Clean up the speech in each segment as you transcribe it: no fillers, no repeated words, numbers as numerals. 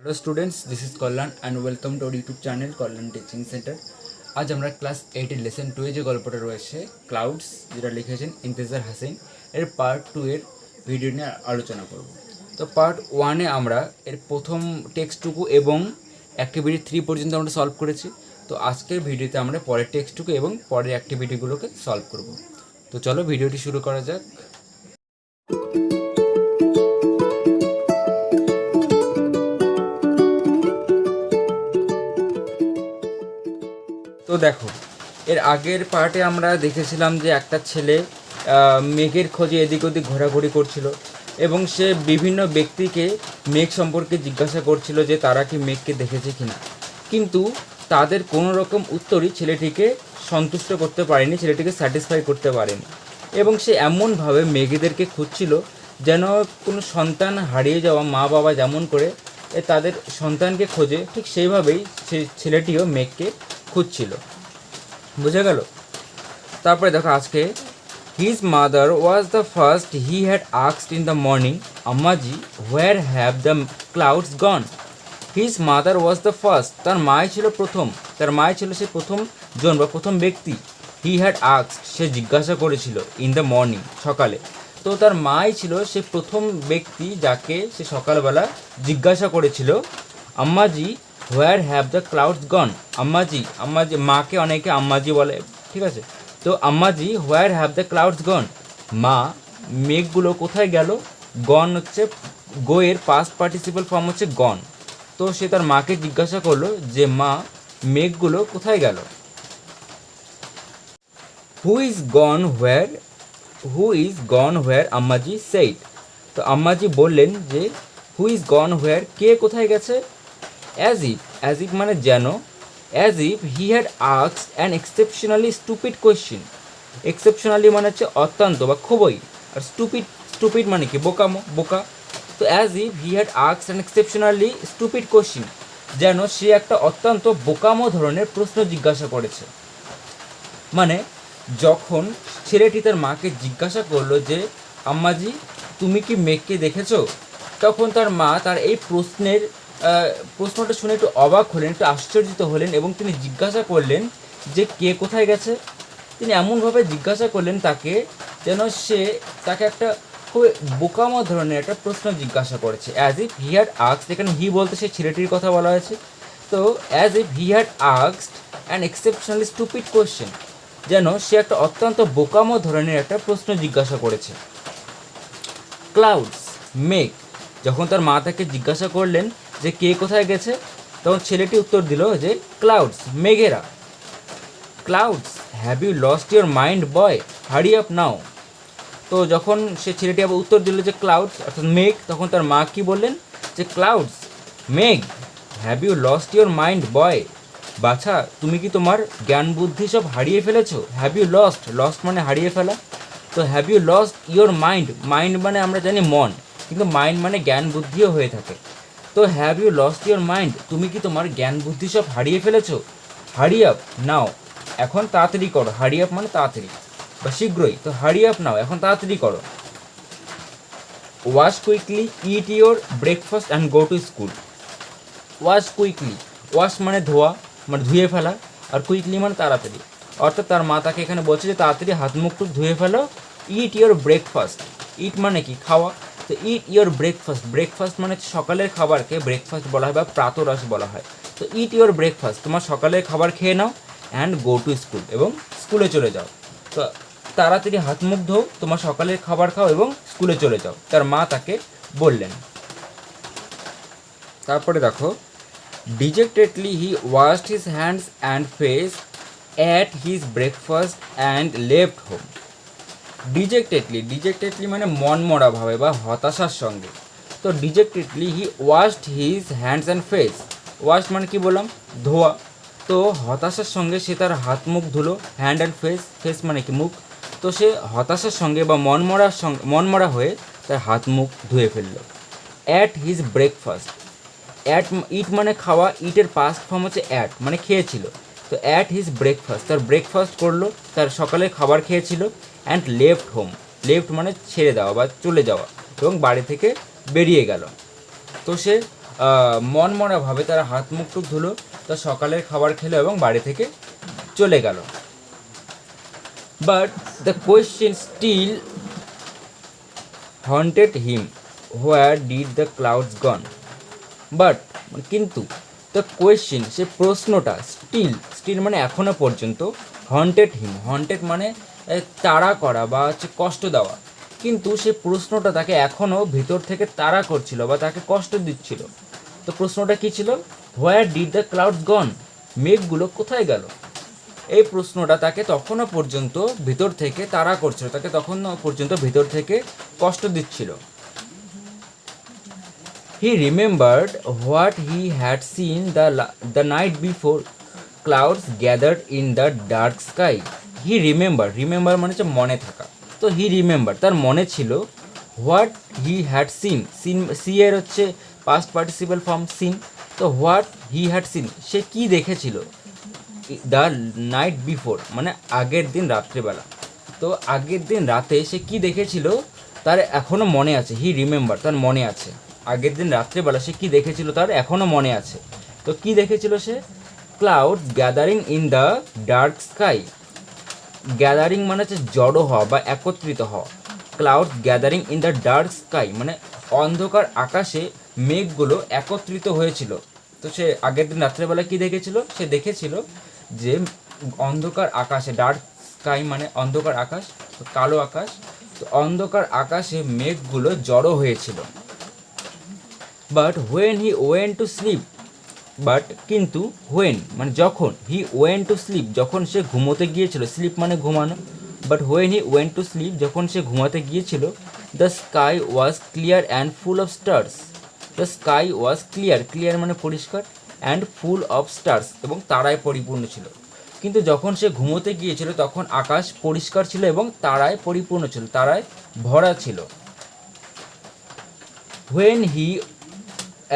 Hello students, this is Kalyan and welcome to our YouTube channel Kalyan teaching centre. আজ আমরা class 8-এর lesson 2 যে গল্পটা রয়েছে clouds, যেটা লিখেছেন ইন্তেজার হাসিন, এর পার্ট 2 এর ভিডিও নিয়ে আলোচনা করব। তো পার্ট 1-এ আমরা এর প্রথম টেক্সটটুকু এবং অ্যাক্টিভিটি 3 পর্যন্ত আমরা সলভ করেছি। তো আজকের ভিডিওতে আমরা পরের টেক্সটটুকু এবং পরের অ্যাক্টিভিটিগুলোকে সলভ করব। তো চলো ভিডিওটি শুরু করা যাক। তো দেখো, এর আগের পার্টে আমরা দেখেছিলাম যে একটা ছেলে মেঘের খোঁজে এদিক ওদিক ঘোরাঘুরি করছিল এবং সে বিভিন্ন ব্যক্তিকে মেঘ সম্পর্কে জিজ্ঞাসা করছিল যে তারা কি মেঘকে দেখেছে কিনা, কিন্তু তাদের কোনো রকম উত্তরই ছেলেটিকে সন্তুষ্ট করতে পারেনি, ছেলেটিকে স্যাটিসফাই করতে পারেনি। এবং সে এমনভাবে মেঘেদেরকে খুঁজছিল যেন কোনো সন্তান হারিয়ে যাওয়া মা বাবা যেমন করে তাদের সন্তানকে খোঁজে, ঠিক সেইভাবেই সেই ছেলেটিও মেঘকে খুঁজছিল। বুঝে গেল? তারপরে দেখো আজকে, his mother was the first he had asked in the morning, Ammaji where have the clouds gone. His mother was the first, তার মাই ছিল প্রথম, তার মাই ছিল সে প্রথম জন বা প্রথম ব্যক্তি। হি হ্যাড আস্কড, সে জিজ্ঞাসা করেছিল, ইন দ্য মর্নিং, সকালে। তো তার মাই ছিল সে প্রথম ব্যক্তি যাকে সে সকালবেলা জিজ্ঞাসা করেছিল, আম্মাজি হোয়ার হ্যাভ দ্য ক্লাউডস গন। আম্মাজি, আম্মাজি মাকে অনেকে আম্মাজি বলে, ঠিক আছে? তো আম্মাজি হোয়ার হ্যাভ দ্য ক্লাউডস গন, মা মেঘগুলো কোথায় গেল। গন হচ্ছে গোয়ের পাস্ট পার্টিসিপাল ফর্ম হচ্ছে গন। তো সে তার মাকে জিজ্ঞাসা করলো যে মা মেঘগুলো কোথায় গেল। Who is gone where, who is gone where Ammaji said. তো আম্মাজি বললেন যে হু ইজ গন হোয়ার, কে কোথায় গেছে। অ্যাজ ইফ, অ্যাজ ইফ মানে যেন, as if he had asked an exceptionally stupid question. Exceptionally মানে হচ্ছে অত্যন্ত বা খুবই, আর স্টুপিড, স্টুপিড মানে কি বোকামো, বোকা। তো as if he had asked an exceptionally stupid question, যেন সে একটা অত্যন্ত বোকামো ধরনের প্রশ্ন জিজ্ঞাসা করেছে। মানে যখন ছেলেটি তার মাকে জিজ্ঞাসা করলো যে আম্মাজি তুমি কি মেঘকে দেখেছো, তখন তার মা তার এই প্রশ্নটা শুনে একটু অবাক হলেন, একটু আশ্চর্যিত হলেন এবং তিনি জিজ্ঞাসা করলেন যে কে কোথায় গেছে। তিনি এমনভাবে জিজ্ঞাসা করলেন তাকে, যেন সে তাকে একটা খুব বোকামো ধরনের একটা প্রশ্ন জিজ্ঞাসা করেছে। As if he had asked, এখানে হি বলতে সে ছেলেটির কথা বলা হয়েছে। তো as if he had asked an exceptionally stupid question, যেন সে একটা অত্যন্ত বোকামো ধরনের একটা প্রশ্ন জিজ্ঞাসা করেছে। ক্লাউডস, মেঘ। যখন তার মা তাকে জিজ্ঞাসা করলেন যে কে কোথায় গেছে, তখন ছেলেটি উত্তর দিল যে ক্লাউডস, মেঘেরা। Clouds, have you lost your mind boy, hurry up নাও। তো যখন সে ছেলেটি আবার উত্তর দিল যে ক্লাউডস অর্থাৎ মেঘ, তখন তার মা কি বললেন যে ক্লাউডস, মেঘ, have you lost your mind boy, বাছা তুমি কি তোমার জ্ঞান বুদ্ধি সব হারিয়ে ফেলেছো। হ্যাভ ইউ লস্ট, লস্ট মানে হারিয়ে ফেলা। তো have you lost your mind, mind মানে আমরা জানি মন, কিন্তু মাইন্ড মানে জ্ঞান বুদ্ধিও হয়ে থাকে। তো have you lost your mind, তুমি কি তোমার জ্ঞান বুদ্ধি সব হারিয়ে ফেলেছো। হারি আপ নাও, এখন তাড়াতাড়ি করো। হারি আপ মানে তাড়াতাড়ি বা শীঘ্রই, তো হারি আপ নাও, এখন তাড়াতাড়ি করো। Wash quickly, eat your breakfast and go to school. Wash quickly, wash মানে ধোয়া, মানে ধুয়ে ফেলা, আর কুইকলি মানে তাড়াতাড়ি। অর্থাৎ তার মা তাকে এখানে বলছে যে তাড়াতাড়ি হাত মুখ টুক ধুয়ে ফেলো। ইট ইয়োর ব্রেকফাস্ট, ইট মানে কি খাওয়া, তো ইট ইয়োর ব্রেকফাস্ট, ব্রেকফাস্ট মানে সকালের খাবারকে ব্রেকফাস্ট বলা হয় বা প্রাতরাশ বলা হয়। তো ইট ইয়োর ব্রেকফাস্ট, তোমার সকালের খাবার খেয়ে নাও, অ্যান্ড গো টু স্কুল, এবং স্কুলে চলে যাও। তো তাড়াতাড়ি হাত মুখ ধো, তোমার সকালের খাবার খাও এবং স্কুলে চলে যাও, তার মা তাকে বললেন। তারপরে দেখো, dejectedly he washed his hands and face at his breakfast and left home. Dejectedly, dejectedly মানে মনমরাভাবে বা হতাশার সঙ্গে। তো dejectedly he washed his hands and face, wash মানে কি বললাম, ধোয়া। তো হতাশার সঙ্গে সে তার হাত মুখ ধুলো, হ্যান্ড অ্যান্ড ফেস, ফেস মানে কি মুখ। তো সে হতাশার সঙ্গে বা মনমরা হয়ে তার হাত মুখ ধুয়ে ফেলল। At his breakfast, at it মানে খাওয়া, ইটের পাস্ট ফর্ম হচ্ছে অ্যাট মানে খেয়েছিল। তো অ্যাট হিজ ব্রেকফাস্ট, তার ব্রেকফাস্ট করলো, তার সকালে খাবার খেয়েছিল। অ্যান্ড লেফট হোম, লেফট মানে ছেড়ে দেওয়া বা চলে যাওয়া, এবং বাড়ি থেকে বেরিয়ে গেল। তো সে মনমরাভাবে তারা হাত মুখ টুক ধুলো, তো সকালের খাবার খেলো এবং বাড়ি থেকে চলে গেল। But the question still haunted him, where did the clouds gone. But কিন্তু দ্য কোয়েশ্চেন, সে প্রশ্নটা, স্টিল মানে এখনো পর্যন্ত, হন্টেড হিম, হন্টেড মানে তাড়া করা বা হচ্ছে কষ্ট দেওয়া, কিন্তু সে প্রশ্নটা তাকে এখনও ভিতর থেকে তাড়া করছিল বা তাকে কষ্ট দিচ্ছিল। তো প্রশ্নটা কী ছিল? হোয়ার ডিড দ্য ক্লাউডস গন, মেঘগুলো কোথায় গেল? এই প্রশ্নটা তাকে তখনও পর্যন্ত ভিতর থেকে তাড়া করছিল, তাকে তখনও পর্যন্ত ভিতর থেকে কষ্ট দিচ্ছিল। He remembered what he had seen the night before, clouds gathered in the dark sky. He remember মানে হচ্ছে মনে থাকা। তো হি রিমেম্বার, তার মনে ছিল, what he had seen, see এর হচ্ছে পাস্ট পার্টিসিপাল ফর্ম সিন। তো হোয়াট হি হ্যাড সিন, সে কী দেখেছিল, দ্য নাইট বিফোর মানে আগের দিন রাত্রেবেলা। তো আগের দিন রাতে সে কী দেখেছিল তার এখনও মনে আছে। হি রিমেম্বার, তার মনে আছে আগের দিন রাত্রেবেলা সে কী দেখেছিল তার এখনও মনে আছে। তো কী দেখেছিল সে? Clouds gathering in the dark sky. Gathering মানে হচ্ছে জড়ো হওয়া বা একত্রিত হওয়া। Clouds gathering in the dark sky মানে অন্ধকার আকাশে মেঘগুলো একত্রিত হয়েছিল। তো সে আগের দিন রাত্রেবেলা কী দেখেছিল? সে দেখেছিল যে অন্ধকার আকাশে, ডার্ক স্কাই মানে অন্ধকার আকাশ, কালো আকাশ, তো অন্ধকার আকাশে মেঘগুলো জড়ো হয়েছিল। But when he went to sleep, but কিন্তু হোয়েন মানে যখন, হি ওয়েন্ট টু স্লিপ যখন সে ঘুমোতে গিয়েছিল, স্লিপ মানে ঘুমানো, but when he went to sleep যখন সে ঘুমাতে গিয়েছিল, the sky was clear and full of stars. The sky was clear মানে পরিষ্কার, অ্যান্ড ফুল অফ স্টার্স এবং তারায় পরিপূর্ণ ছিল। কিন্তু যখন সে ঘুমোতে গিয়েছিল তখন আকাশ পরিষ্কার ছিল এবং তারায় পরিপূর্ণ ছিল, তারায় ভরা ছিল। When he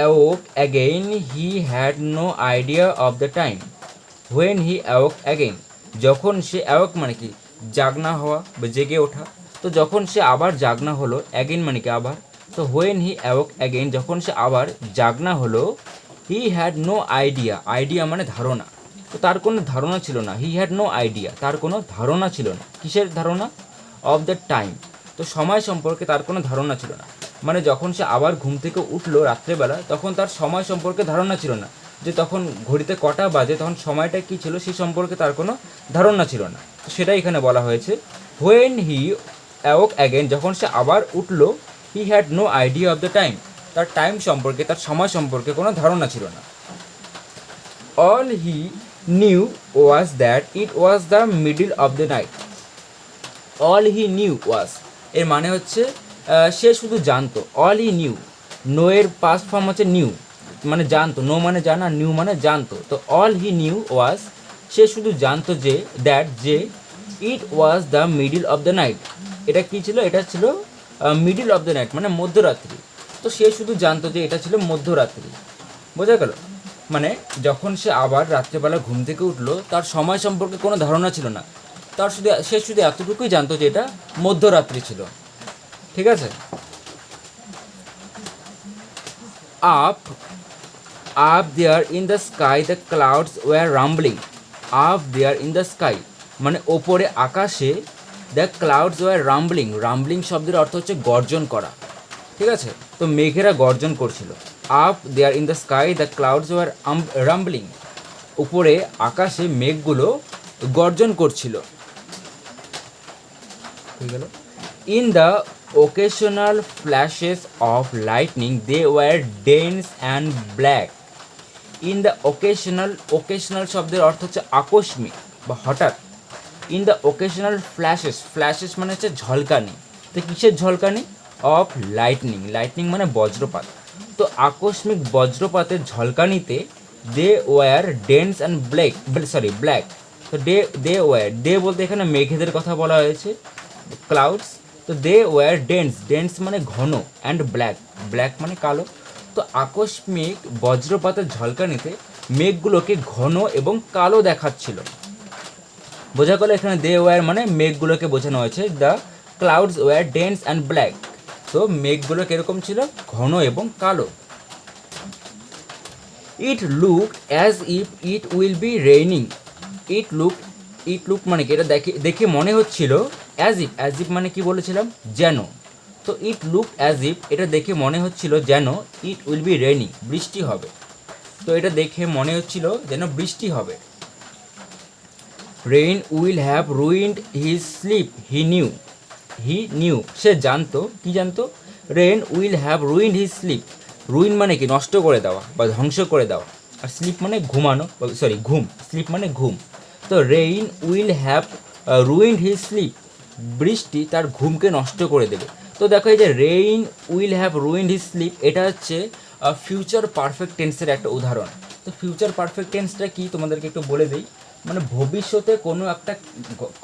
awoke again, he had no idea of the time. When he awoke again, যখন সে awoke মানে কি জাগনা হওয়া বা জেগে ওঠা, তো যখন সে আবার জাগনা হলো, again মানে কি আবার, তো when he awoke again যখন সে আবার জাগনা হলো, he had no idea মানে ধারণা, তো তার কোনো ধারণা ছিল না। he had no idea, তার কোনো ধারণা ছিল না। কিসের ধারণা? of the time, তো সময় সম্পর্কে তার কোনো ধারণা ছিল না। মানে যখন সে আবার ঘুম থেকে উঠলো রাত্রেবেলা, তখন তার সময় সম্পর্কে ধারণা ছিল না, যে তখন ঘড়িতে কটা বাজে, তখন সময়টা কী ছিল সেই সম্পর্কে তার কোনো ধারণা ছিল না। তো সেটাই এখানে বলা হয়েছে, হোয়েন হি অ্যাওক অ্যাগেন যখন সে আবার উঠলো, he had no idea of the time, তার টাইম সম্পর্কে, তার সময় সম্পর্কে কোনো ধারণা ছিল না। All he knew was that it was the middle of the night. All he knew was এর মানে হচ্ছে সে শুধু জানতো। অল হি নিউ, নো এর পাস্ট ফর্ম হচ্ছে নিউ মানে জানতো, নো মানে জানা, নিউ মানে জানতো। তো অল হি নিউ ওয়াজ, সে শুধু জানতো যে, দ্যাট যে, it was the middle of the night, এটা কী ছিল? এটা ছিল মিডল অফ দ্য নাইট মানে মধ্যরাত্রি। তো সে শুধু জানতো যে এটা ছিল মধ্যরাত্রি। বোঝা গেল? মানে যখন সে আবার রাত্রেবেলা ঘুম থেকে উঠলো, তার সময় সম্পর্কে কোনো ধারণা ছিল না, সে শুধু এতটুকুই জানতো যে এটা মধ্যরাত্রি ছিল। ঠিক আছে? Up there in the sky the clouds were rumbling. Up there in the sky মানে ওপরে আকাশে, দ্য ক্লাউডস ওয়ার রাম্বলিং শব্দের অর্থ হচ্ছে গর্জন করা। ঠিক আছে? তো মেঘেরা গর্জন করছিল। Up there in the sky the clouds were rumbling, উপরে আকাশে মেঘগুলো গর্জন করছিল। ঠিক গেল? In the occasional flashes of lightning they were dense and black. In the occasional শব্দের অর্থ হচ্ছে আকস্মিক বা হঠাৎ। ইন দ্য occasional flashes মানে হচ্ছে ঝলকানি। তো কিসের ঝলকানি? অফ লাইটনিং মানে বজ্রপাত। তো আকস্মিক বজ্রপাতের ঝলকানিতে they were dense and black. তো দে বলতে এখানে মেঘেদের কথা বলা হয়েছে, ক্লাউডস। তো দে ওয়ার ডেন্স মানে ঘন, অ্যান্ড ব্ল্যাক মানে কালো। তো আকস্মিক বজ্রপাতের ঝলকানিতে মেঘগুলোকে ঘন এবং কালো দেখাচ্ছিল। বোঝা গেল? এখানে দে ওয়ার মানে মেঘগুলোকে বোঝানো হয়েছে, the clouds were dense and black. তো মেঘগুলো কীরকম ছিল? ঘন এবং কালো। It look as if it will be raining. It look মানে কি, এটা দেখে দেখে মনে হচ্ছিল, অ্যাজ ইফ মানে কি বলেছিলাম, যেন। তো ইট লুক অ্যাজ ইফ, এটা দেখে মনে হচ্ছিল যেন ইট উইল বি রেইনিং, বৃষ্টি হবে। তো এটা দেখে মনে হচ্ছিল যেন বৃষ্টি হবে। Rain will have ruined his sleep, he knew, সে জানতো, কি জানতো, rain will have ruined his sleep. Ruin মানে কি, নষ্ট করে দেওয়া বা ধ্বংস করে দেওয়া, আর স্লিপ মানে ঘুমানো, সরি ঘুম, স্লিপ মানে ঘুম। তো rain will have ruined his sleep, বৃষ্টি তার ঘুমকে নষ্ট করে দেবে। তো দেখো এই যে rain will have ruined his sleep, এটা হচ্ছে ফিউচার পারফেক্ট টেন্সের একটা উদাহরণ। তো ফিউচার পারফেক্ট টেন্সটা কি তোমাদেরকে একটু বলে দিই। মানে ভবিষ্যতে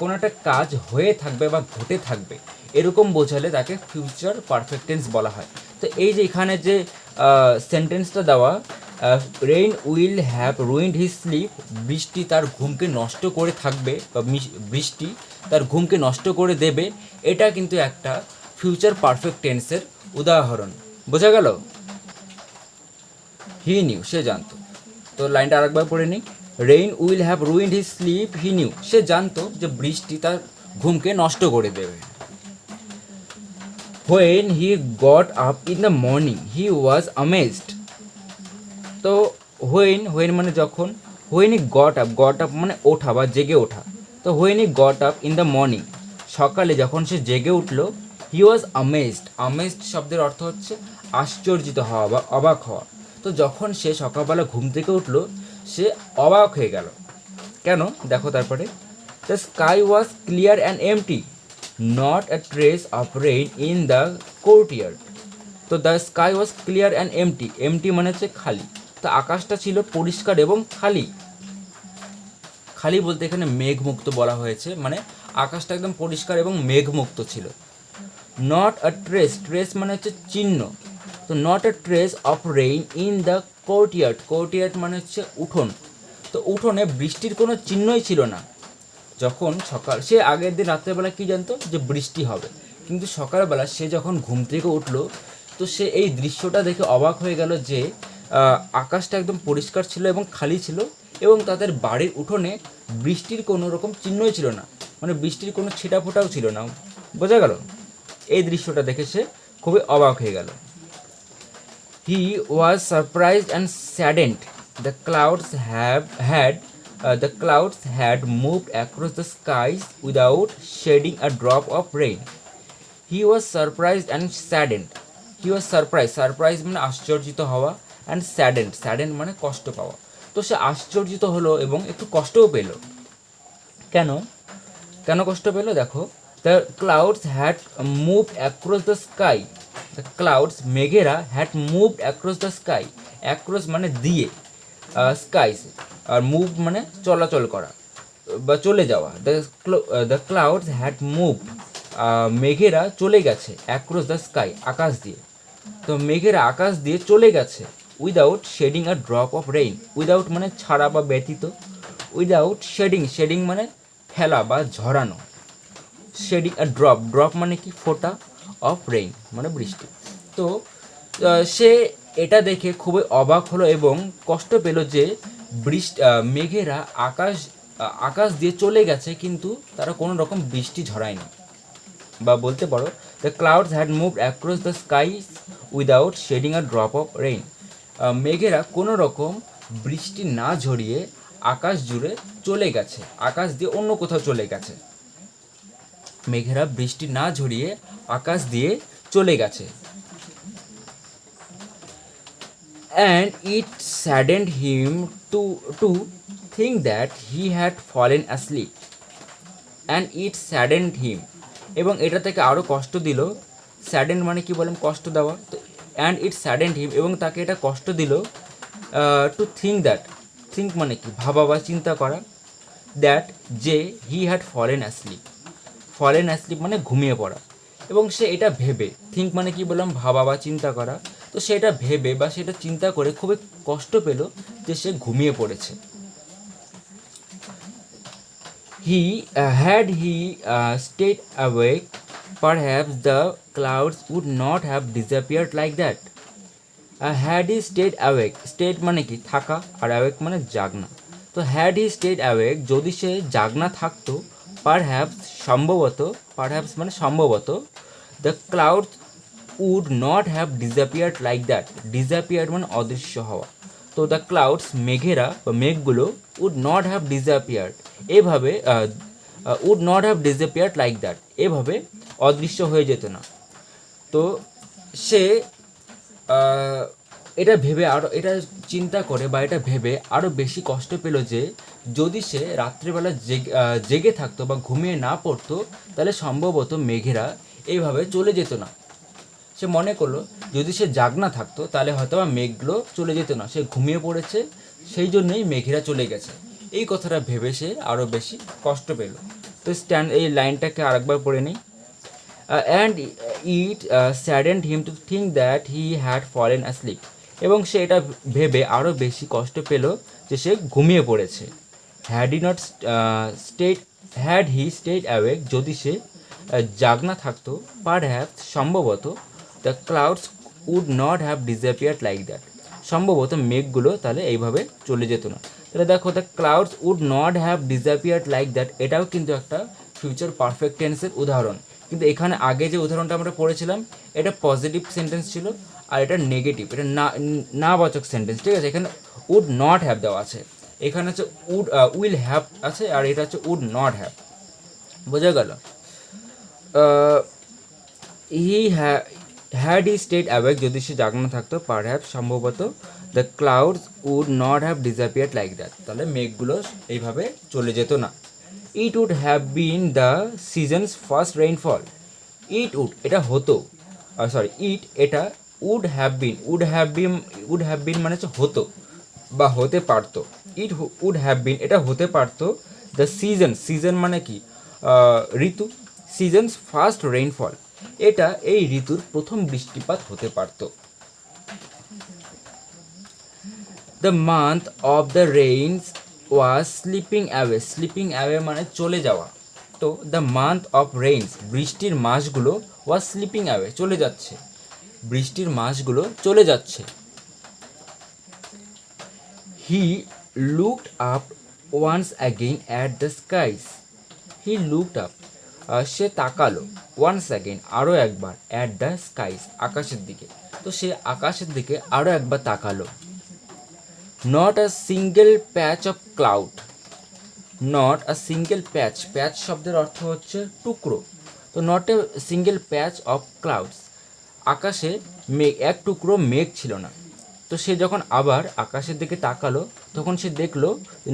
কোনো একটা কাজ হয়ে থাকবে বা ঘটে থাকবে, এরকম বোঝালে তাকে ফিউচার পারফেক্ট টেন্স বলা হয়। তো এই যে এখানে যে সেন্টেন্সটা দেওয়া, rain will have ruined his sleep, বৃষ্টি তার ঘুমকে নষ্ট করে থাকবে বা বৃষ্টি তার ঘুমকে নষ্ট করে দেবে, এটা কিন্তু একটা ফিউচার পারফেক্ট টেন্সের উদাহরণ। বোঝা গেল? হি নিউ, সে জানতো। তো লাইনটা আরেকবার পড়ে নিই। Rain will have ruined his sleep, he knew, সে জানতো যে বৃষ্টি তার ঘুমকে নষ্ট করে দেবে। When he got up in the morning he was amazed. তো হোয়েন মানে যখন, হোয়েন হি গট আপ মানে ওঠা বা জেগে ওঠা। তো when he got up in the morning, সকালে যখন সে জেগে উঠলো, হি ওয়াজ অ্যামেজড শব্দের অর্থ হচ্ছে আশ্চর্যিত হওয়া বা অবাক হওয়া। তো যখন সে সকালবেলা ঘুম থেকে উঠলো, সে অবাক হয়ে গেল। কেন? দেখো তারপরে, the sky was clear and empty, not a trace of rain in the courtyard. তো the sky was clear and empty মানে হচ্ছে খালি। তো আকাশটা ছিল পরিষ্কার এবং খালি। খালি বলতে এখানে মেঘমুক্ত বলা হয়েছে, মানে আকাশটা একদম পরিষ্কার এবং মেঘমুক্ত ছিল। নট আ ট্রেস মানে হচ্ছে চিহ্ন। তো not a trace of rain in the courtyard মানে হচ্ছে উঠোন। তো উঠোনে বৃষ্টির কোনো চিহ্নই ছিল না। যখন সে আগের দিন রাত্রেবেলা কি জানতো যে বৃষ্টি হবে, কিন্তু সকালবেলা সে যখন ঘুম থেকে উঠলো, তো সে এই দৃশ্যটা দেখে অবাক হয়ে গেল যে আকাশটা একদম পরিষ্কার ছিল এবং খালি ছিল, এবং তাদের বাড়ির উঠোনে বৃষ্টির কোনো রকম চিহ্নই ছিল না, মানে বৃষ্টির কোনো ছিটা ফোটাও ছিল না। বোঝা গেল? এই দৃশ্যটা দেখে সে খুবই অবাক হয়ে গেল। He was surprised and saddened, the clouds had moved across the skies without shedding a drop of rain. He was surprised and saddened. He was surprised মানে আশ্চর্যিত হওয়া, and saddened মানে কষ্ট পাওয়া। তো সে আশ্চর্যিত হলো এবং একটু কষ্টও পেল। কেন কেন কষ্ট পেল? দেখো, the clouds had moved across the sky. The clouds, মেঘেরা, had moved across the sky. Across মানে দিয়ে, স্কাইস, আর মুভ মানে চলাচল করা বা চলে যাওয়া। দ্য ক্লাউডস হ্যাড মুভড, মেঘেরা চলে গেছে, অ্যাক্রস দ্য স্কাই, আকাশ দিয়ে। তো মেঘেরা আকাশ দিয়ে চলে গেছে, without shedding a drop of rain. Without মানে ছাড়া বা ব্যতীত, উইদাউট শেডিং মানে ফেলা বা ঝরানো, শেডিং আ ড্রপ মানে কি, ফোঁটা, অফ রেইন মানে বৃষ্টি। তো সে এটা দেখে খুবই অবাক হলো এবং কষ্ট পেল যে মেঘেরা আকাশ দিয়ে চলে গেছে, কিন্তু তারা কোনো রকম বৃষ্টি ঝরায়নি। বা বলতে পারো, the clouds had moved across the skies without shedding a drop of rain. মেঘেরা কোনো রকম বৃষ্টি না ঝরিয়ে আকাশ জুড়ে চলে গেছে, আকাশ দিয়ে অন্য কোথাও চলে গেছে। মেঘেরা বৃষ্টি না ঝরিয়ে আকাশ দিয়ে চলে গেছে। And it saddened him to think that he had fallen asleep. And it saddened him, এবং এটা থেকে আরও কষ্ট দিল। স্যাডেন মানে কি বললাম, কষ্ট দেওয়া। তো অ্যান্ড ইট স্যাডেন্ড হিম, এবং তাকে এটা কষ্ট দিল, টু থিঙ্ক মানে কি, ভাবা বা চিন্তা করা, দ্যাট যে হি হ্যাড ফলেন অ্যাসলিপ মানে ঘুমিয়ে পড়া। এবং সে এটা ভেবে, থিঙ্ক মানে কি বললাম, ভাবা বা চিন্তা করা। তো সেটা ভেবে বা সেটা চিন্তা করে খুবই কষ্ট পেল যে সে ঘুমিয়ে পড়েছে। Had he stayed awake, perhaps the clouds would not have disappeared like that. Had he stayed awake, stayed মানে কি থাকা, আর অ্যাওয়েক মানে জাগনা। তো হ্যাড হি স্টেড অ্যাওয়েক, যদি সে জাগনা থাকতো, পারহ্যাপস সম্ভবত, পারহ্যাপস মানে সম্ভবত, the cloud would not have disappeared like that, disappeared মানে অদৃশ্য হওয়া। তো দ্য ক্লাউডস মেঘেরা বা মেঘগুলো উড নট হ্যাভ ডিসঅ্যাপিয়ার্ড, এভাবে would not have disappeared like that, এভাবে অদৃশ্য হয়ে যেত না। তো সে এটা ভেবে আরও, এটা চিন্তা করে বা এটা ভেবে আরও বেশি কষ্ট পেল যে যদি সে রাত্রিবেলা জেগে থাকতো বা ঘুমিয়ে না পড়তো, তাহলে সম্ভবত মেঘেরা এইভাবে চলে যেত না। সে মনে করলো যদি সে জাগনা থাকতো তাহলে হয়তো বা মেঘগুলো চলে যেত না, সে ঘুমিয়ে পড়েছে সেই জন্যই মেঘেরা চলে গেছে। এই কথাটা ভেবে সে আরও বেশি কষ্ট পেল। তো এই লাইনটাকে আরেকবার পড়ে নিই। And it saddened him to think that he had fallen asleep, এবং সে এটা ভেবে আরও বেশি কষ্ট পেল যে সে ঘুমিয়ে পড়েছে। হ্যাড হি স্টেড অ্যাওয়েক, যদি সে জাগনা থাকতো, পারহ্যাপস সম্ভবত, the clouds would not have disappeared like that, সম্ভবত মেঘগুলো তাহলে এইভাবে চলে যেত না। তাহলে দেখো, the clouds would not have disappeared like that, এটাও কিন্তু একটা ফিউচার পারফেক্ট টেন্সের উদাহরণ। কিন্তু এখানে আগে যে উদাহরণটা আমরা পড়েছিলাম এটা পজিটিভ সেন্টেন্স ছিল, আর এটা নেগেটিভ, এটা না বাচক সেন্টেন্স, ঠিক আছে। এখানে উড নট হ্যাভ দেওয়া আছে, এখানে হচ্ছে উইল হ্যাভ আছে, আর এটা হচ্ছে উড নট হ্যাভ। বোঝা গেল? He had he stayed awake, যদি সে জাগনা থাকতো, পারহ্যাপস সম্ভবত, the clouds would not have disappeared like that, তাহলে মেঘগুলো এইভাবে চলে যেত না। It would have been the season's first rainfall, it would এটা হতো, ইট এটা উড হ্যাভ বিন মানে হচ্ছে হতো বা হতে পারতো, ইট উড হ্যাভ বিন এটা হতে পারতো, দ্য সিজন মানে কি ঋতু, সিজনস ফার্স্ট রেইনফল এটা এই ঋতুর প্রথম বৃষ্টিপাত হতে পারতো। The month of the rains was sleeping away মানে চলে যাওয়া। তো দ্য মান্থ অফ রেইনস বৃষ্টির মাসগুলো ওয়াজ স্লিপিং অ্যাওয়ে চলে যাচ্ছে, বৃষ্টির মাসগুলো চলে যাচ্ছে। He looked up once again at the skies, he looked up সে তাকালো, ওয়ান্স অ্যাগেইন আরও একবার, অ্যাট দ্য স্কাইস আকাশের দিকে, তো সে আকাশের দিকে আরও একবার তাকালো। Not a single patch of cloud, not a single patch, patch শব্দের অর্থ হচ্ছে টুকরো, তো not a single patch of clouds আকাশে এক টুকরো মেঘ ছিল না। তো সে যখন আবার আকাশের দিকে তাকালো তখন সে দেখলো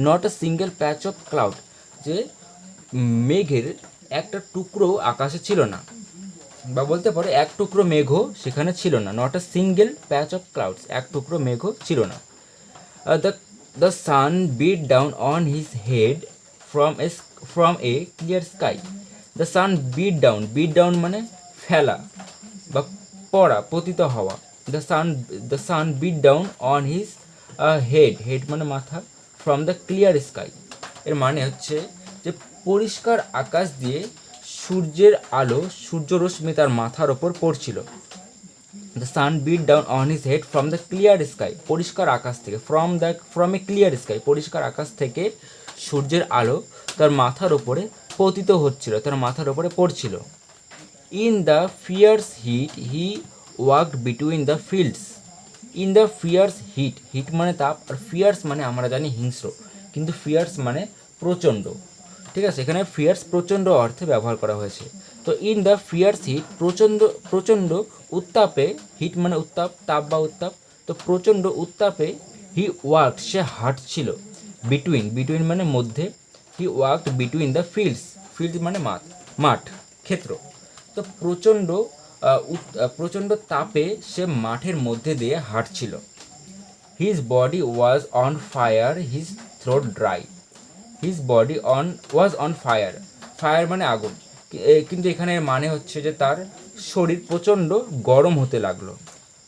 not a single patch of cloud, যে মেঘের একটা টুকরো আকাশে ছিল না, বা বলতে পারো এক টুকরো মেঘও সেখানে ছিল না। Not a single patch of clouds, এক টুকরো মেঘও ছিল না। The sun beat down on his head from a clear sky. The sun beat down মানে ফেলা বা পড়া, পতিত হওয়া। The sun beat down on his head মানে মাথা, from the clear sky এর মানে হচ্ছে যে পরিষ্কার আকাশ দিয়ে সূর্যের আলো, সূর্যরশ্মি তার মাথার ওপর পড়ছিল। The sun beat down on his head from the clear sky, পরিষ্কার আকাশ থেকে, ফ্রম এ ক্লিয়ার স্কাই পরিষ্কার আকাশ থেকে সূর্যের আলো তার মাথার ওপরে পতিত হচ্ছিল, তার মাথার ওপরে পড়ছিল। In the fierce heat he walked between the fields, in the fierce heat মানে তাপ, আর ফিয়ার্স মানে আমরা জানি হিংস্র, কিন্তু ফিয়ার্স মানে প্রচণ্ড, ঠিক আছে। এখানে ফিয়ার্স প্রচণ্ড অর্থে ব্যবহার করা হয়েছে। তো ইন দ্য ফিয়ার্স হিট প্রচণ্ড উত্তাপে, হিট মানে উত্তাপ, তাপ বা উত্তাপ, তো প্রচণ্ড উত্তাপে হি ওয়াকড সে হাঁটছিল, বিটুইন মানে মধ্যে, হি ওয়াকড বিটুইন দ্য ফিল্ডস মানে মাঠ ক্ষেত্র। তো প্রচণ্ড তাপে সে মাঠের মধ্যে দিয়ে হাঁটছিল। His body was on fire, his throat dry, his body was on fire মানে আগুন, কিন্তু এখানে মানে হচ্ছে যে তার শরীর প্রচণ্ড গরম হতে লাগলো।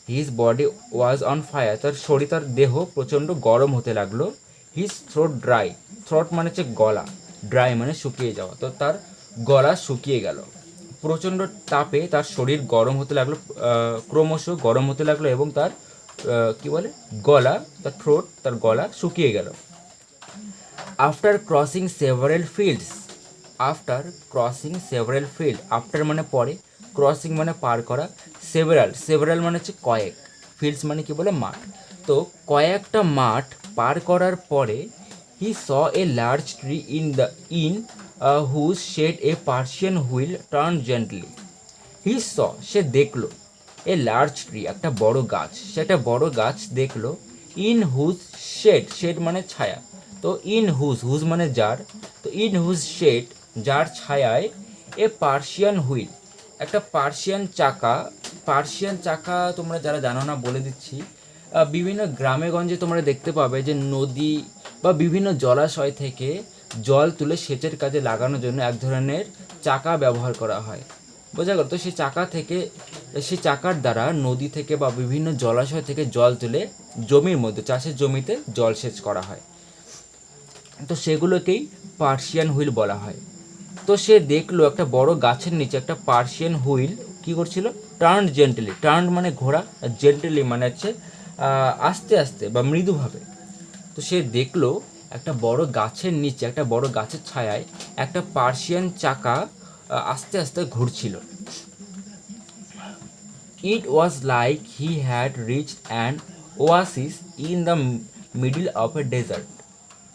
His body was on fire তার শরীর, তার দেহ প্রচণ্ড গরম হতে লাগলো। হিজ থ্রোট ড্রাই, থ্রোট মানে হচ্ছে গলা, ড্রাই মানে শুকিয়ে যাওয়া, তো তার গলা শুকিয়ে গেল। প্রচণ্ড তাপে তার শরীর গরম হতে লাগলো, ক্রমশ গরম হতে লাগলো, এবং তার কী বলে গলা, দ্য থ্রোট, তার গলা শুকিয়ে গেল। After crossing several fields, after crossing several field, after মানে পরে, ক্রসিং মানে পার করা, সেভারাল, সেভারাল মানে হচ্ছে কয়েক, ফিল্ডস মানে কি বলে মাঠ। তো কয়েকটা মাঠ পার করার পরে he saw a large tree in whose shade a Persian wheel turn gently. He saw সে দেখলো, এ লার্জ ট্রি একটা বড় গাছ, সে একটা বড় গাছ দেখলো, ইন হুজ শেড, শেড মানে ছায়া, তো ইন হুজ, হুজ মানে যার, তো ইন হুজ শেড যার ছায়ায়, এ পার্সিয়ান হুইল একটা পার্সিয়ান চাকা, পার্সিয়ান চাকা তোমরা যারা জানো না বলে দিচ্ছি, বিভিন্ন গ্রামে গঞ্জে তোমরা দেখতে পাবে যে নদী বা বিভিন্ন জলাশয় থেকে জল তুলে সেচের কাজে লাগানোর জন্য এক ধরনের চাকা ব্যবহার করা হয়, বোঝা গেল। তো সেই চাকা থেকে, সেই চাকার দ্বারা নদী থেকে বা বিভিন্ন জলাশয় থেকে জল তুলে জমির মধ্যে, চাষের জমিতে জলসেচ করা হয়, তো সেগুলোকেই পার্সিয়ান হুইল বলা হয়। তো সে দেখলো একটা বড় গাছের নিচে একটা পার্সিয়ান হুইল কী করছিল, টার্ন জেন্টলি, টার্ন মানে ঘোরা, আর জেন্টলি মানে হচ্ছে আস্তে আস্তে বা মৃদুভাবে। তো সে দেখলো একটা বড় গাছের নিচে, একটা বড় গাছের ছায়ায় একটা পার্সিয়ান চাকা আস্তে আস্তে ঘুরছিল। It was like he had reached an oasis in the middle of a desert.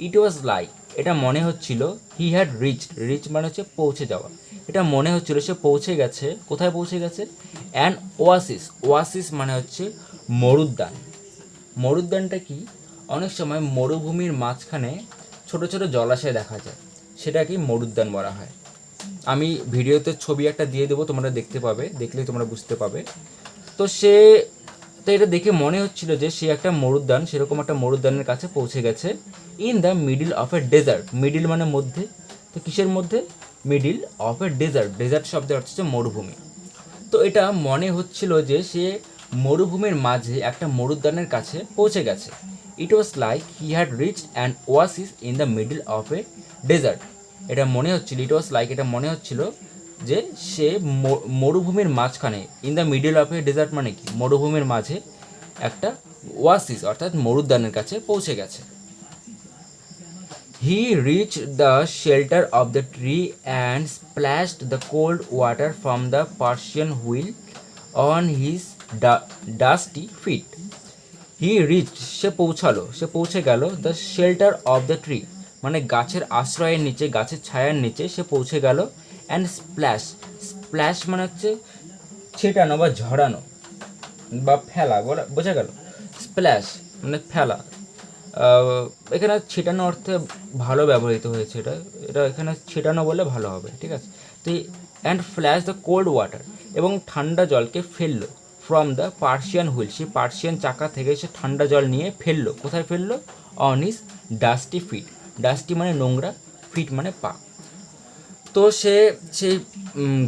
It was like, এটা মনে হচ্ছিল, he had reached, reach মানে হচ্ছে পৌঁছে যাওয়া, এটা মনে হচ্ছিল সে পৌঁছে গেছে, কোথায় পৌঁছে গেছে, an oasis, oasis মানে হচ্ছে মরুদ্যান। মরুদ্যানটা কি, অনেক সময় মরুভূমির মাঝখানে ছোট ছোট জলাশয় দেখা যায়, সেটাকেই মরুদ্যান বলা হয়। আমি ভিডিওতে ছবি একটা দিয়ে দেবো, তোমরা দেখতে পাবে, দেখলেই তোমরা বুঝতে পাবে। তো সে, তো এটা দেখে মনে হচ্ছিল যে সে একটা মরুদ্যান, সেরকম একটা মরুদ্যানের কাছে পৌঁছে গেছে, in the middle of a desert, middle মানে মধ্যে, তো কিসের মধ্যে, middle of a desert, desert শব্দের অর্থ হচ্ছে মরুভূমি। তো এটা মনে হচ্ছিল যে সে মরুভূমির মাঝে একটা মরুদ্যানের কাছে পৌঁছে গেছে। It was like he had reached an oasis in the middle of a desert, এটা মনে হচ্ছিল, ইট ওয়াজ লাইক এটা মনে হচ্ছিল যে সে মরুভূমির মাঝখানে, in the middle of a dessert মানে কি, মরুভূমির মাঝে একটা ওয়াসিস অর্থাৎ মরুদ্যানের কাছে পৌঁছে গেছে। He reached the shelter of the tree and splashed the cold water from the Persian wheel on his dusty feet. He reached, সে পৌঁছালো, সে পৌঁছে গেল, the shelter of the tree মানে গাছের আশ্রয়ের নিচে, গাছের ছায়ার নিচে সে পৌঁছে গেল, and splash মানে হচ্ছে ছেটানো বা ঝরানো বা ফেলা, বোঝা গেল, স্প্ল্যাশ মানে ফেলা, এখানে ছেটানো অর্থে ভালো ব্যবহৃত হয়েছে, এটা এটা এখানে ছেটানো বলে ভালো হবে, ঠিক আছে। তো and flash the cold water, এবং ঠান্ডা জলকে ফেললো, ফ্রম দ্য পার্সিয়ান হুইল, সেই পার্সিয়ান চাকা থেকে সে ঠান্ডা জল নিয়ে ফেললো, কোথায় ফেললো, on his dusty feet, dusty মানে নোংরা, ফিট মানে পা। তো সে সেই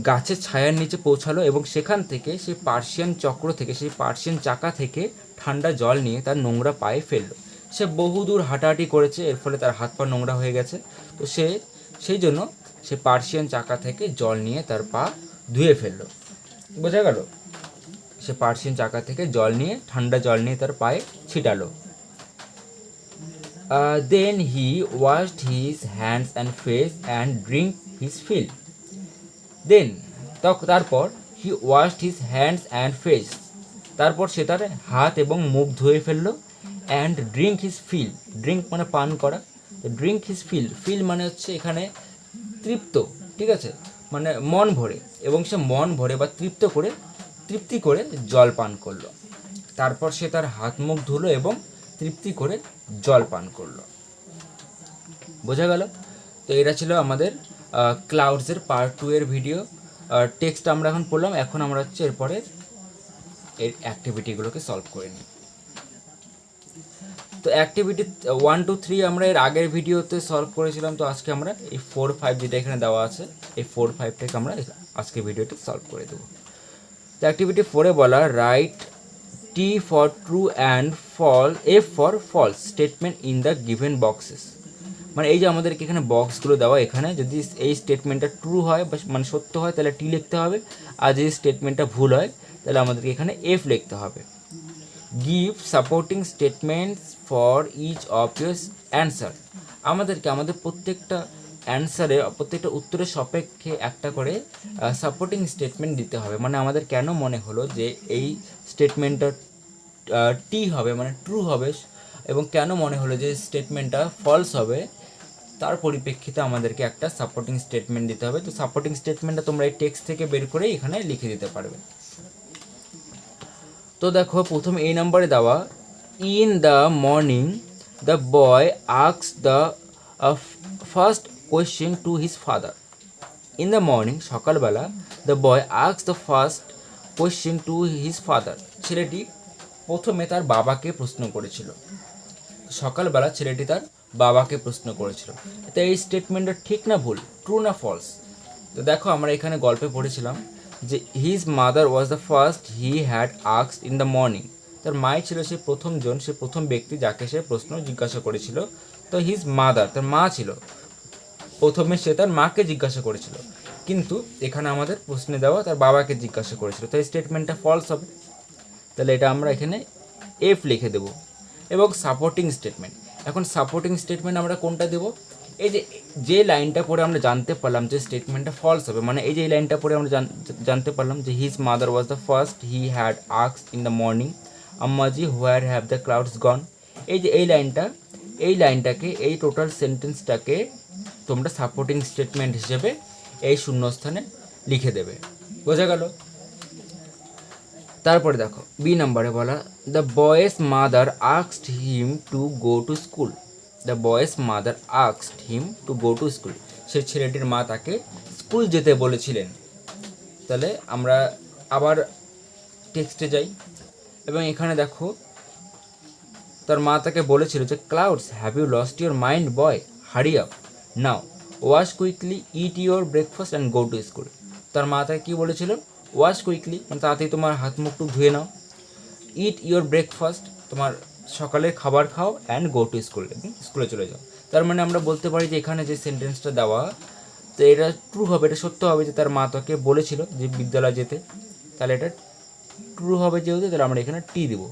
গাছের ছায়ার নিচে পৌঁছালো এবং সেখান থেকে সেই পার্সিয়ান চক্র থেকে, সেই পার্সিয়ান চাকা থেকে ঠান্ডা জল নিয়ে তার নোংরা পায়ে ফেললো। সে বহুদূর হাঁটাহাঁটি করেছে, এর ফলে তার হাত পা নোংরা হয়ে গেছে, তো সে সেই জন্য সে পার্সিয়ান চাকা থেকে জল নিয়ে তার পা ধুয়ে ফেললো, বোঝা গেল। সে পার্সিয়ান চাকা থেকে জল নিয়ে, ঠান্ডা জল নিয়ে তার পায়ে ছিটালো। Then he washed his hands and face and drink his fill. Then তারপর he washed his hands and face, তারপর সে তার হাত এবং মুখ ধুয়ে ফেললো, and drink his fill, drink মানে পান করা, drink his fill মানে হচ্ছে এখানে তৃপ্ত, ঠিক আছে, মানে মন ভরে, এবং সে মন ভরে বা তৃপ্তি করে জল পান করলো। তারপর সে তার হাত মুখ ধুলো এবং তৃপ্তি করে জল পান করলো, বোঝা গেল। তো এটা ছিল আমাদের ক্লাউডসের পার্ট 2 এর ভিডিও। টেক্সট আমরা এখন পড়লাম, এখন আমরা হচ্ছে এরপরে এর অ্যাক্টিভিটিগুলোকে সলভ করে নিই। তো অ্যাক্টিভিটি 1 2 3 আমরা এর আগের ভিডিওতে সলভ করেছিলাম, তো আজকে আমরা এই 4 5 যেটা এখানে দেওয়া আছে, এই 4 5টাকে আমরা আজকে ভিডিওতে সলভ করে দেবো। তো অ্যাক্টিভিটি 4-এ বলা, right T for true and false, F for false statement in the given boxes, মানে এই যে আমাদেরকে এখানে বক্সগুলো দেওয়া, এখানে যদি এই স্টেটমেন্টটা ট্রু হয় বা মানে সত্য হয় তাহলে টি লিখতে হবে, আর যদি স্টেটমেন্টটা ভুল হয় তাহলে আমাদেরকে এখানে এফ লিখতে হবে। Give supporting statements for each of your answer. আমাদের প্রত্যেকটা অ্যান্সারে, প্রত্যেকটা উত্তরের সাপেক্ষে একটা করে সাপোর্টিং স্টেটমেন্ট দিতে হবে। মানে আমাদের কেন মনে হলো যে এই স্টেটমেন্টটা টি হবে, মানে ট্রু হবে, এবং কেন মনে হলো যে স্টেটমেন্টটা ফলস হবে, তার পরিপ্রেক্ষিতে আমাদেরকে একটা সাপোর্টিং স্টেটমেন্ট দিতে হবে। তো সাপোর্টিং স্টেটমেন্টটা তোমরা এই টেক্সট থেকে বের করে এখানে লিখে দিতে পারবে। তো দেখো প্রথম এই নম্বরে দেওয়া, in the morning the boy asks the first question to his father. In the morning সকালবেলা, the boy asks the first question to his father, ছেলেটি প্রথমে তার বাবাকে প্রশ্ন করেছিল। সকালবেলা ছেলেটি তার বাবাকে প্রশ্ন করেছিল। তো এই স্টেটমেন্টটা ঠিক না ভুল, ট্রু না ফলস? তো দেখো আমরা এখানে গল্পে পড়েছিলাম যে his mother was the first he had asked in the morning. তার মাই ছিল সে প্রথমজন, সে প্রথম ব্যক্তি যাকে সে প্রশ্ন জিজ্ঞাসা করেছিল। তো হিজ মাদার, তার মা ছিল, প্রথমে সে তার মাকে জিজ্ঞাসা করেছিল, কিন্তু এখানে আমাদের প্রশ্নে দেওয়া তার বাবাকে জিজ্ঞাসা করেছিল। তো এই স্টেটমেন্টটা ফলস হবে। তাহলে এটা আমরা এখানে এফ লিখে দেব। এবং সাপোর্টিং স্টেটমেন্ট, এখন সাপোর্টিং স্টেটমেন্ট আমরা কোনটা দেব? এই যে লাইনটা পড়ে আমরা জানতে পারলাম যে স্টেটমেন্টটা ফলস হবে, মানে এই যে এই লাইনটা পড়ে আমরা জানতে পারলাম যে his mother was the first he had asked in the morning Ammaji where have the clouds gone. এই যে এই লাইনটাকে, এই টোটাল সেন্টেন্সটাকে তোমরা সাপোর্টিং স্টেটমেন্ট হিসেবে এই শূন্যস্থানে লিখে দেবে। বোঝা গেল? তারপরে দেখো বি নাম্বারে বলা, দ্য বয়েস mother asked him to go to school. The বয়েস mother asked him to go to school, সেই ছেলেটির মা তাকে স্কুল যেতে বলেছিলেন। তাহলে আমরা আবার টেক্সটে যাই এবং এখানে দেখো তার মা তাকে বলেছিল যে clouds have you lost your mind boy, hurry up now, wash quickly, eat your breakfast and go to school. তার মা তাকে কী বলেছিল? ওয়াশ কুইকলি, মানে তাড়াতাড়ি তোমার হাত মুখটু ধুয়ে নাও। ইট ইউর ব্রেকফাস্ট, তোমার সকালের খাবার খাও, অ্যান্ড গো টু স্কুল, এবং স্কুলে চলে যাও। তার মানে আমরা বলতে পারি যে এখানে যে সেন্টেন্সটা দেওয়া, তো এটা ট্রু হবে, এটা সত্য হবে যে তার মা তাকে বলেছিল যে বিদ্যালয় যেতে। তাহলে এটা ট্রু হবে যেহেতু, তাহলে আমরা এখানে টি দেব।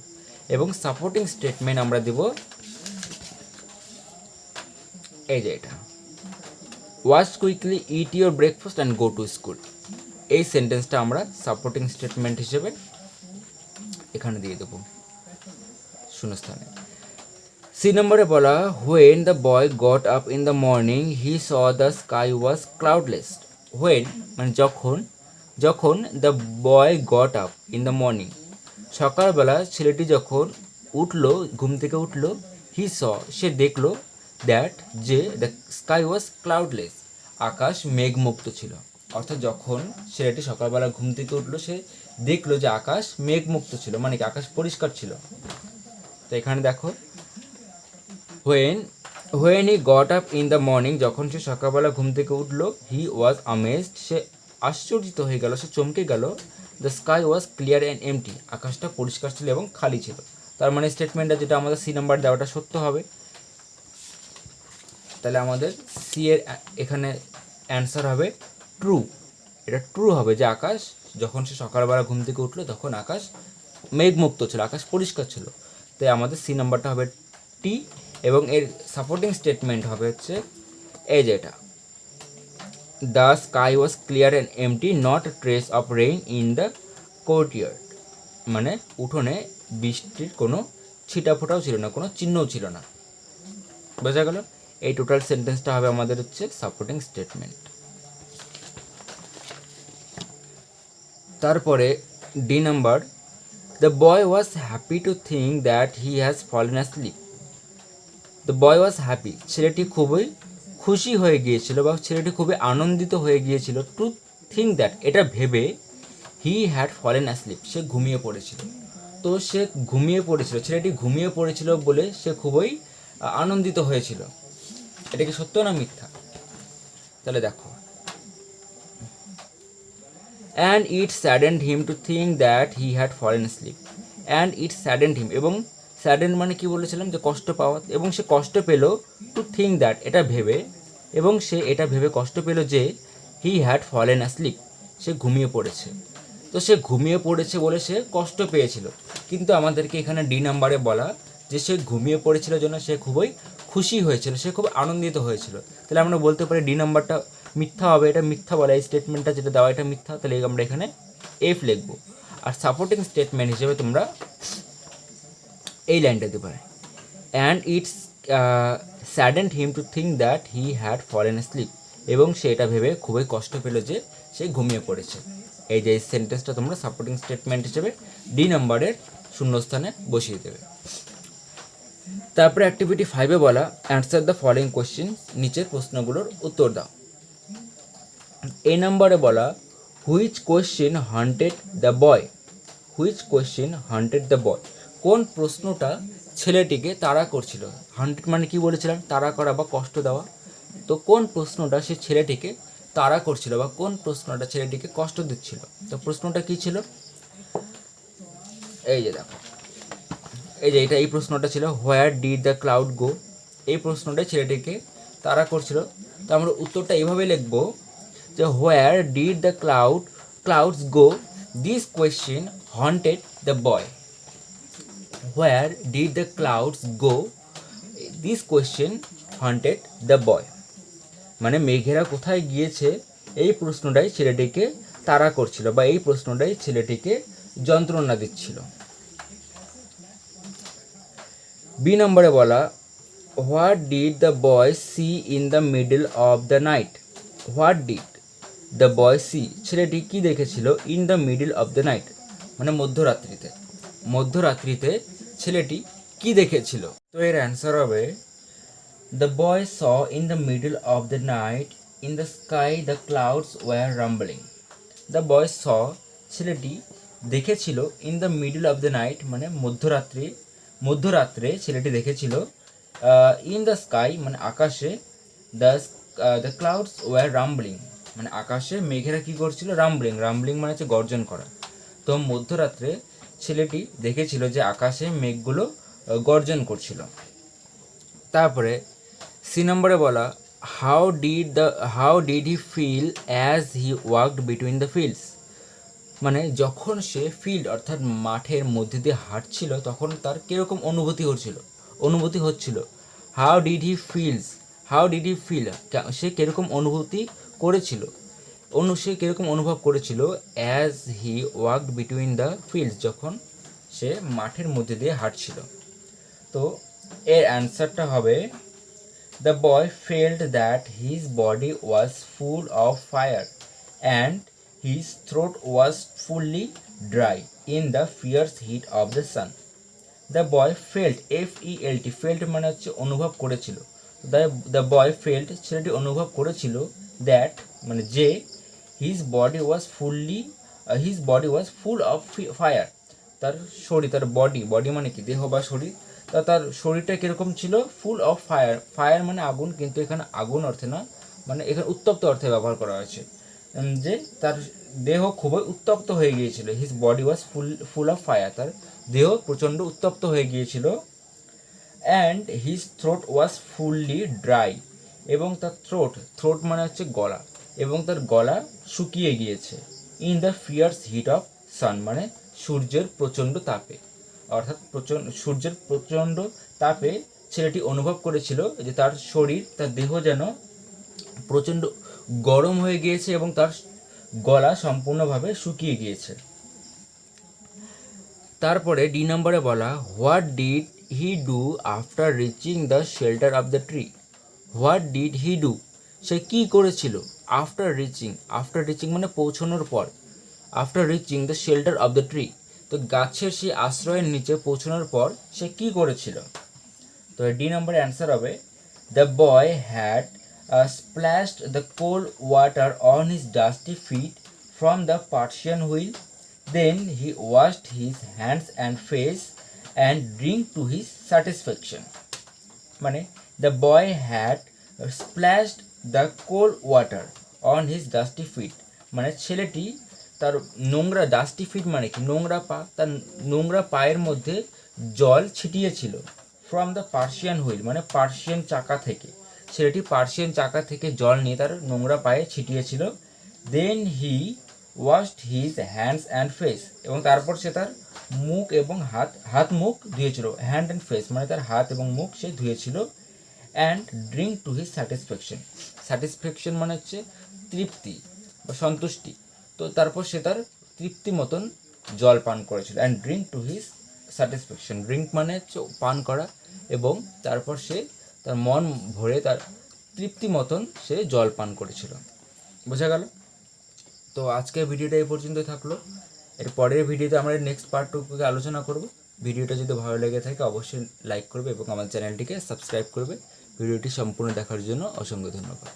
এবং সাপোর্টিং স্টেটমেন্ট আমরা দেব এই যে এটা, wash quickly, eat your breakfast and go to school. এই সেন্টেন্সটা আমরা সাপোর্টিং স্টেটমেন্ট হিসেবে এখানে দিয়ে দেবো শূন্যস্থানে। সি নম্বরে বলা, when the boy got up in the morning he saw the sky was cloudless. When মানে যখন the boy got up in the morning, সকালবেলা ছেলেটি যখন উঠলো, ঘুম থেকে উঠলো, হি স সে দেখলো, দ্যাট যে দ্য স্কাই ওয়াজ ক্লাউডলেস, আকাশ মেঘমুক্ত ছিল। অর্থাৎ যখন ছেলেটি সকালবেলা ঘুম থেকে উঠলো, সে দেখলো যে আকাশ মেঘমুক্ত ছিল, মানে কি আকাশ পরিষ্কার ছিল। তো এখানে দেখো when he got up in the morning, যখন সে সকালবেলা ঘুম থেকে উঠলো, হি ওয়াজ আমেজড, সে আশ্চর্যিত হয়ে গেল, সে চমকে গেল। The sky was clear and empty, আকাশটা পরিষ্কার ছিল এবং খালি ছিল। তার মানে স্টেটমেন্টটা যেটা আমাদের সি নাম্বার দেওয়াটা সত্য হবে। তাহলে আমাদের সি এর এখানে অ্যান্সার হবে ট্রু। এটা ট্রু হবে যে আকাশ, যখন সে সকালবেলা ঘুম থেকে উঠলো তখন আকাশ মেঘমুক্ত ছিল, আকাশ পরিষ্কার ছিল। তাই আমাদের সি নাম্বারটা হবে টি। এবং এর সাপোর্টিং স্টেটমেন্ট হবে হচ্ছে এই যে এটা, the sky was clear and empty, not trace of rain in the courtyard, মানে উঠোনে বৃষ্টির কোনো ছিটাফোটাও ছিল না, কোনো চিহ্নও ছিল না। বোঝা গেল? এই টোটাল সেন্টেন্সটা হবে আমাদের হচ্ছে সাপোর্টিং স্টেটমেন্ট। তারপরে D number, the boy was happy to think that he has fallen asleep. The boy was happy, ছেলেটি খুবই খুশি হয়ে গিয়েছিল বা ছেলেটি খুবই আনন্দিত হয়ে গিয়েছিল, টু থিঙ্ক দ্যাট, এটা ভেবে, হি হ্যাড ফলেন অ্যাসলিপ, সে ঘুমিয়ে পড়েছিল। তো সে ঘুমিয়ে পড়েছিল, ছেলেটি ঘুমিয়ে পড়েছিল বলে সে খুবই আনন্দিত হয়েছিল। এটা কি সত্য না মিথ্যা? তাহলে দেখো, and it saddened him to think that he had fallen sleep. And it saddened him, এবং স্যাডেন্ড মানে কি বলেছিলাম যে কষ্ট পাওয়া, এবং সে কষ্ট পেল, টু থিঙ্ক দ্যাট এটা ভেবে, এবং সে এটা ভেবে কষ্ট পেল যে হি হ্যাড ফলেন অ্যাসলিপ, সে ঘুমিয়ে পড়েছে। তো তো সে ঘুমিয়ে পড়েছে বলে সে কষ্ট পেয়েছিল, কিন্তু আমাদেরকে এখানে ডি নাম্বারে বলা যে সে ঘুমিয়ে পড়েছিল জন্য সে খুবই খুশি হয়েছিল, সে খুব আনন্দিত হয়েছিল। তাহলে আমরা বলতে পারি ডি নাম্বারটা মিথ্যা হবে, এটা মিথ্যা বলা, এই স্টেটমেন্টটা যেটা দেওয়া এটা মিথ্যা, তাহলে আমরা এখানে এফ লিখবো। আর সাপোর্টিং স্টেটমেন্ট হিসেবে তোমরা এই লাইনটা দিতে পারে, and it's saddened him to think that he had fallen sleep, এবং সে এটা ভেবে খুবই কষ্ট পেল যে সে ঘুমিয়ে পড়েছে। এই যে সেন্টেন্সটা তোমরা সাপোর্টিং স্টেটমেন্ট হিসেবে ডি নাম্বারের শূন্যস্থানে বসিয়ে দেবে। তারপরে অ্যাক্টিভিটি 5-এ বলা অ্যান্সার দ্য ফলোইং কোশ্চেন, নিচের প্রশ্নগুলোর উত্তর দাও। এ নাম্বারে বলা which question haunted the boy, which question haunted the boy, কোন প্রশ্নটা ছেলেটিকে তাড়া করছিল। হান্টেড মানে কি বলেছিলাম, তাড়া করা বা কষ্ট দেওয়া। তো কোন প্রশ্নটা সে ছেলেটিকে তাড়া করছিল বা কোন প্রশ্নটা ছেলেটিকে কষ্ট দিচ্ছিল। তো প্রশ্নটা কি ছিল, এই যে দেখো, এই যে এই প্রশ্নটা ছিল হোয়ার ডিড দ্য ক্লাউড গো, এই প্রশ্নটাই ছেলেটিকে তাড়া করছিল। তো আমরা উত্তরটা এইভাবে লিখব যে হোয়ার did the clouds go, this question haunted the boy. Where did the clouds go, this question haunted the boy, মানে মেঘেরা কোথায় গিয়েছে এই প্রশ্নটাই ছেলেটিকে তাড়া করছিল বা এই প্রশ্নটাই ছেলেটিকে যন্ত্রণা দিচ্ছিল। বি নম্বরে বলা what did the boy see in the middle of the night, what did the boy see, ছেলেটি কি দেখেছিল in the middle of the night, মানে মধ্যরাত্রিতে, মধ্যরাত্রিতে ছেলেটি কি দেখেছিল। তো এর অ্যান্সার হবে the boy saw in the middle of the night in the sky the clouds were rumbling, the boy saw, ছেলেটি দেখেছিল in the middle of the night মানে মধ্যরাত্রে ছেলেটি দেখেছিল ইন দ্য স্কাই মানে আকাশে, দ্য ক্লাউডস ওয়ার রাম্বলিং মানে আকাশে মেঘেরা কী করছিল, রাম্বলিং মানে হচ্ছে গর্জন করা। তো মধ্যরাত্রে ছেলেটি দেখেছিল যে আকাশে মেঘগুলো গর্জন করছিল। তারপরে সি নম্বরে বলা how did he feel as he walked between the fields, মানে যখন সে ফিল্ড অর্থাৎ মাঠের মধ্যে দিয়ে হাঁটছিল তখন তার কীরকম অনুভূতি হচ্ছিল। হাউ ডিড হি ফিল, সে কীরকম অনুভূতি করেছিল, সে কীরকম অনুভব করেছিল as he walked between the fields, যখন সে মাঠের মধ্যে দিয়ে হাঁটছিল। তো এর অ্যান্সারটা হবে the boy felt that his body was full of fire and his throat was fully dry in the fierce heat of the sun. The boy felt, F-E-L-T, felt মানে হচ্ছে অনুভব করেছিল। The boy felt, ছেলেটি অনুভব করেছিল that মানে যে his body was full of fire, তার শরীর, তার বডি মানে কি দেহ বা শরীর, তার শরীরটা কীরকম ছিল, ফুল অফ ফায়ার মানে আগুন, কিন্তু এখানে আগুন অর্থে না, মানে এখানে উত্তপ্ত অর্থে ব্যবহার করা হয়েছে, যে তার দেহ খুবই উত্তপ্ত হয়ে গিয়েছিল। His body was full of fire, তার দেহ প্রচণ্ড উত্তপ্ত হয়ে গিয়েছিল। And his throat was fully dry, এবং তার থ্রোট মানে হচ্ছে গলা, এবং তার গলা শুকিয়ে গিয়েছে। In the fierce heat of sun মানে সূর্যের প্রচণ্ড তাপে, অর্থাৎ সূর্যের প্রচণ্ড তাপে ছেলেটি অনুভব করেছিল যে তার শরীর, তার দেহ যেন প্রচণ্ড গরম হয়ে গিয়েছে এবং তার গলা সম্পূর্ণভাবে শুকিয়ে গিয়েছে। তারপরে ডি নম্বরে বলা what did he do after reaching the shelter of the tree, what did he do, সে কী করেছিল আফটার রিচিং মানে পৌঁছানোর পর, after reaching the shelter of the tree, তো গাছের সেই আশ্রয়ের নিচে পৌঁছানোর পর সে কী করেছিল। তো ডি নম্বরের অ্যান্সার হবে the boy had splashed the cold water on his dusty feet from the Persian wheel. Then he washed his hands and face and drank to his satisfaction. মানে the boy had splashed the cold water on his dusty feet, মানে ছেলেটি তার নোংরা, dusty fit মানে কি নোংরা পা, তার নোংরা পায়ের মধ্যে জল ছিটিয়েছিল। ফ্রম দ্য পার্সিয়ান হুইল মানে পার্সিয়ান চাকা থেকে, ছেলেটি পার্সিয়ান চাকা থেকে জল নিয়ে তার নোংরা পায়ে ছিটিয়েছিল। Then he washed his hands and face, এবং তারপর সে তার মুখ এবং হাত মুখ ধুয়েছিল। হ্যান্ড অ্যান্ড ফেস মানে তার হাত এবং মুখ সে ধুয়েছিল। And drink to his satisfaction, satisfaction মানে হচ্ছে তৃপ্তি বা সন্তুষ্টি। তো তারপর সে তার তৃপ্তি মতন জল পান করেছিল। And drink to his satisfaction, drink মানে হচ্ছে পান করা, এবং তারপর সে তার মন ভরে তার তৃপ্তি মতন সে জল পান করেছিল। বোঝা গেল? তো আজকের ভিডিওটা এই পর্যন্তই থাকলো। এর পরের ভিডিওতে আমরা নেক্সট পার্টটুকুকে আলোচনা করব। ভিডিওটা যদি ভালো লেগে থাকে অবশ্যই লাইক করবে এবং আমার চ্যানেলটিকে সাবস্ক্রাইব করবে। ভিডিওটি সম্পূর্ণ দেখার জন্য অসংখ্য ধন্যবাদ।